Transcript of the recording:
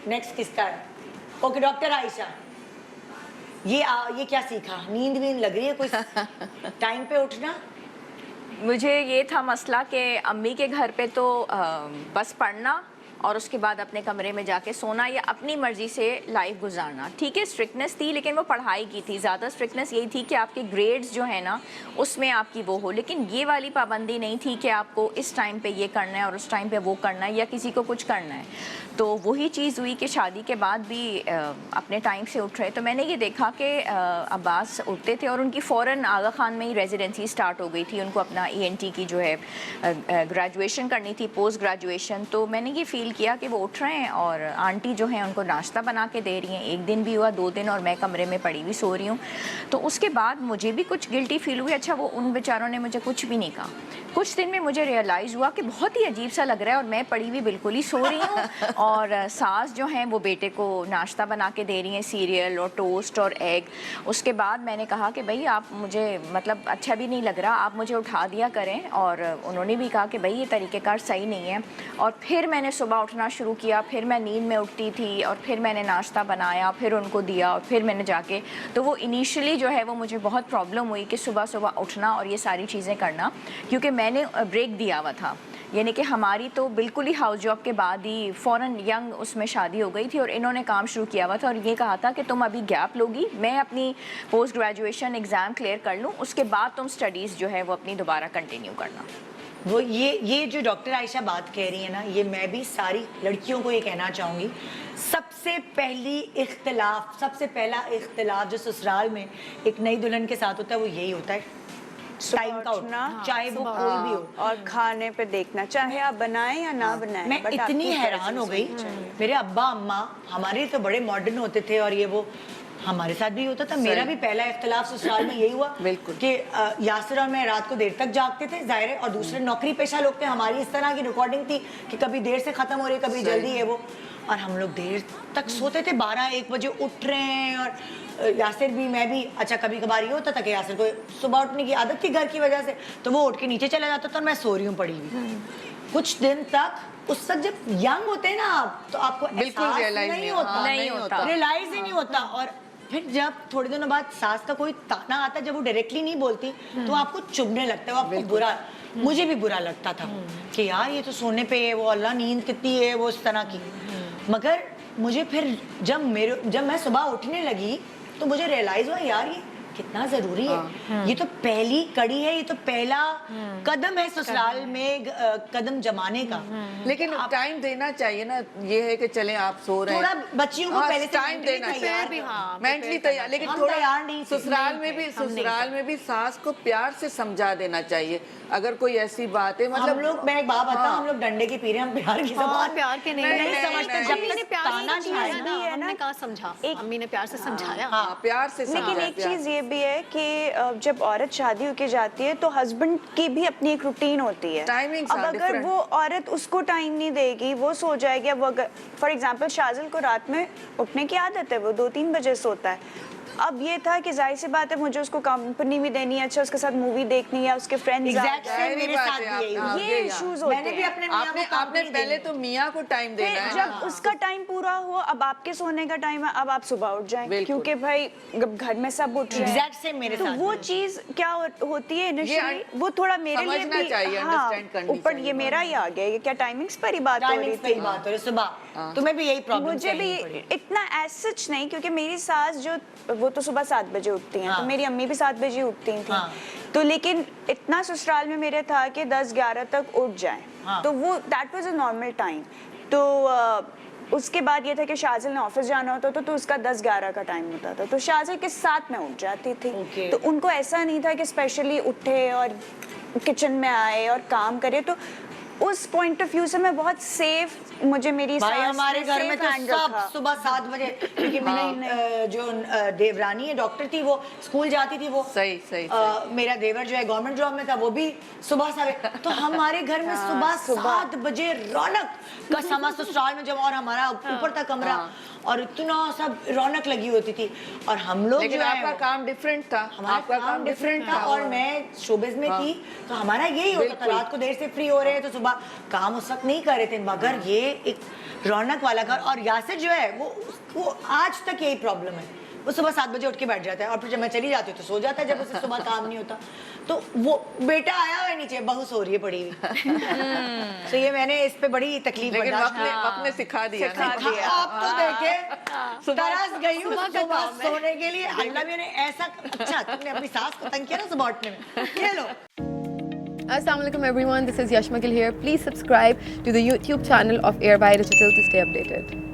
Next किसका है? Okay doctor Ayesha, ये क्या सीखा? नींद वींद लग रही है कोई? टाइम पे उठना? मुझे ये था मसला कि अम्मी के घर पे तो बस पढ़ना और उसके बाद अपने कमरे में जाके सोना या अपनी मर्ज़ी से लाइफ गुजारना। ठीक है, स्ट्रिक्टनेस थी लेकिन वो पढ़ाई की थी, ज़्यादा स्ट्रिक्टनेस यही थी कि आपके ग्रेड्स जो है ना उसमें आपकी वो हो, लेकिन ये वाली पाबंदी नहीं थी कि आपको इस टाइम पे ये करना है और उस टाइम पे वो करना है या किसी को कुछ करना है। तो वही चीज़ हुई कि शादी के बाद भी अपने टाइम से उठ रहे। तो मैंने ये देखा कि अब्बास उठते थे और उनकी फ़ौरन आगा खान में ही रेजिडेंसी स्टार्ट हो गई थी, उनको अपना ENT की जो है ग्रेजुएशन करनी थी, पोस्ट ग्रेजुएशन। तो मैंने ये फ़ील किया कि वो उठ रहे हैं और आंटी जो हैं उनको नाश्ता बना के दे रही हैं। एक दिन भी हुआ, 2 दिन, और मैं कमरे में पड़ी हुई सो रही हूँ। तो उसके बाद मुझे भी कुछ गिल्टी फील हुई। अच्छा, वो उन बेचारों ने मुझे कुछ भी नहीं कहा। कुछ दिन में मुझे रियलाइज़ हुआ कि बहुत ही अजीब सा लग रहा है और मैं पड़ी हुई बिल्कुल ही सो रही हूँ और सास जो हैं वो बेटे को नाश्ता बना के दे रही हैं, सीरियल और टोस्ट और एग। उसके बाद मैंने कहा कि भाई आप मुझे मतलब अच्छा भी नहीं लग रहा, आप मुझे उठा दिया करें। और उन्होंने भी कहा कि भाई ये तरीक़ेकार सही नहीं है। और फिर मैंने सुबह उठना शुरू किया, फिर मैं नींद में उठती थी और फिर मैंने नाश्ता बनाया, फिर उनको दिया और फिर मैंने जाके, तो वो इनिशियली जो है वो मुझे बहुत प्रॉब्लम हुई कि सुबह सुबह उठना और ये सारी चीज़ें करना, क्योंकि मैंने ब्रेक दिया हुआ था। यानी कि हमारी तो बिल्कुल ही हाउस जॉब के बाद ही फ़ौरन यंग उसमें शादी हो गई थी और इन्होंने काम शुरू किया हुआ था और ये कहा था कि तुम अभी गैप लोगी, मैं अपनी पोस्ट ग्रेजुएशन एग्ज़ाम क्लियर कर लूँ, उसके बाद तुम स्टडीज़ जो है वो अपनी दोबारा कंटिन्यू करना। वो ये जो डॉक्टर आयशा बात कह रही है ना, ये मैं भी सारी लड़कियों को ये कहना चाहूँगी। सबसे पहला इख्तिलाफ जो ससुराल में एक नई दुल्हन के साथ होता है वो यही होता है, टाइम का उठना, चाहे वो कोई भी हो, और खाने पे देखना, चाहे आप बनाएं या ना बनाएं। मैं इतनी हैरान हो गई। मेरे अब्बा अम्मा हमारे तो बड़े मॉडर्न होते थे और ये वो हमारे साथ भी होता था। मेरा भी पहला इख्तिलाफ ससुराल में यही हुआ कि यासिर और मैं रात को देर तक जागते थे, जाहिर है, और दूसरे नौकरी पेशा लोग थे। हमारी इस तरह की रिकॉर्डिंग थी कि कभी देर से खत्म हो रही, कभी जल्दी है वो, और हम लोग देर तक सोते थे, 12-1 बजे उठ रहे हैं। और यासिर भी, मैं भी। अच्छा, कभी कभार ये होता था कि यासिर को सुबह उठने की आदत थी घर की वजह से, तो वो उठ के नीचे चला जाता था और मैं सो रही हूँ पड़ी हुई कुछ दिन तक। उस तक जब यंग होते हैं ना आप, तो आपको बिल्कुल रियलाइज नहीं होता, रियलाइज ही नहीं होता। और फिर जब थोड़े दिनों बाद सास का कोई ताना आता, जब वो डायरेक्टली नहीं बोलती तो आपको चुभने लगता है, वो आपको बुरा, मुझे भी बुरा लगता था कि यार ये तो सोने पे है, वो अल्लाह नींद कितनी है, वो इस तरह की। मगर मुझे फिर जब मैं सुबह उठने लगी तो मुझे रियलाइज हुआ यार ये कितना जरूरी है। ये तो पहली कड़ी है, ये तो पहला कदम है ससुराल में कदम जमाने का। लेकिन टाइम देना चाहिए ना, ये है कि चलें आप सो रहे हैं, थोड़ा बच्चियों को पहले टाइम देना चाहिए, मेंटली तैयार। लेकिन थोड़ा ससुराल में भी सास को प्यार से समझा देना चाहिए अगर कोई ऐसी बात है। मतलब हम लोग, मैं एक बात बताऊं, हम लोग डंडे की पीरे, हम प्यार की जबान प्यार के नहीं समझते। जब तक ताना हमने कहा समझा, अम्मी ने प्यार से समझाया। हाँ, प्यार से समझाया। लेकिन एक चीज ये भी है कि जब औरत शादी होके जाती है तो हस्बैंड की भी अपनी एक रूटीन होती है। अब अगर वो औरत उसको टाइम नहीं देगी, वो सो जाएगी। अब अगर फॉर एग्जांपल शाजिल को रात में उठने की आदत है, वो 2-3 बजे सोता है। अब ये था कि जाहिर सी बात है मुझे उसको कंपनी भी देनी है, अच्छा उसके साथ मूवी देखनी है, उसके फ्रेंड्स ये इश्यूज होते हैं। आपने पहले तो मियाँ को टाइम देना है, जब उसका टाइम पूरा हो, अब आपके सोने का टाइम है, अब आप सुबह उठ जाएं, क्योंकि भाई घर में सब उठ रहे हैं। तो वो चीज क्या होती है इनिशियली, वो थोड़ा मेरे लिए भी, ऊपर ये मेरा ही आ गया, ये क्या टाइमिंग्स पर ही बात हो रही थी सुबह। तुम्हें भी यही प्रॉब्लम? मुझे भी इतना एज सच नहीं, क्योंकि मेरी सास जो वो तो सुबह 7 बजे उठती हैं, तो मेरी अम्मी भी 7 बजे उठती थी। तो लेकिन इतना ससुराल में मेरे था कि 10-11 तक उठ जाएं, तो वो that was a normal time. तो उसके बाद ये था कि शाजिल ने ऑफिस जाना होता था, तो उसका 10-11 का टाइम होता था, तो शाजिल के साथ में उठ जाती थी। तो उनको ऐसा नहीं था कि स्पेशली उठे और किचन में आए और काम करे। तो उस पॉइंट ऑफ व्यू से मैं बहुत सेफ, मुझे मेरी भाई हमारे घर में तो सब सुबह 7 बजे, क्योंकि मेरी जो देवरानी है डॉक्टर थी, वो स्कूल जाती थी, वो सही। मेरा देवर जो है गवर्नमेंट जॉब में था, वो भी सुबह 7। तो हमारे घर में सुबह 7 बजे रौनक का समा ससुराल में जब, और हमारा ऊपर था कमरा, اور اتنا سب رونق لگی ہوتی تھی. اور ہم لوگ لیکن آپ کا کام ڈفرینٹ تھا, ہمارا کام ڈفرینٹ تھا, اور میں شوبز میں تھی تو ہمارا یہی ہوتا تھا, رات کو دیر سے فری ہو رہے ہیں تو صبح کام اس وقت نہیں کر رہے تھے. مگر یہ ایک رونق والا گھر. اور یاسر جو ہے وہ آج تک یہی پرابلم ہے, وہ صبح 7 بجے اٹھ کے بیٹھ جاتا ہے, اور پھر جب میں چلی جاتی ہوں تو سو جاتا ہے جب اسے صبح کام نہیں ہوتا. تو وہ بیٹا آیا ہوا ہے نیچے, بہو سو رہی ہے پڑی ہوئی. تو یہ میں نے اس پہ بڑی تکلیف لیکن برداشت وقت نے سکھا دیا. آپ تو دیکھیں ترس گئی ہوں صبح سونے کے لیے. اللہ بھی نے ایسا, اچھا تم نے اپنی ساس کو تنگ کیا نا صبح اٹھنے میں, یہ لو. Assalamu alaikum everyone, this is Yashma Gill here. Please subscribe to the YouTube channel of Airby Digital to stay updated.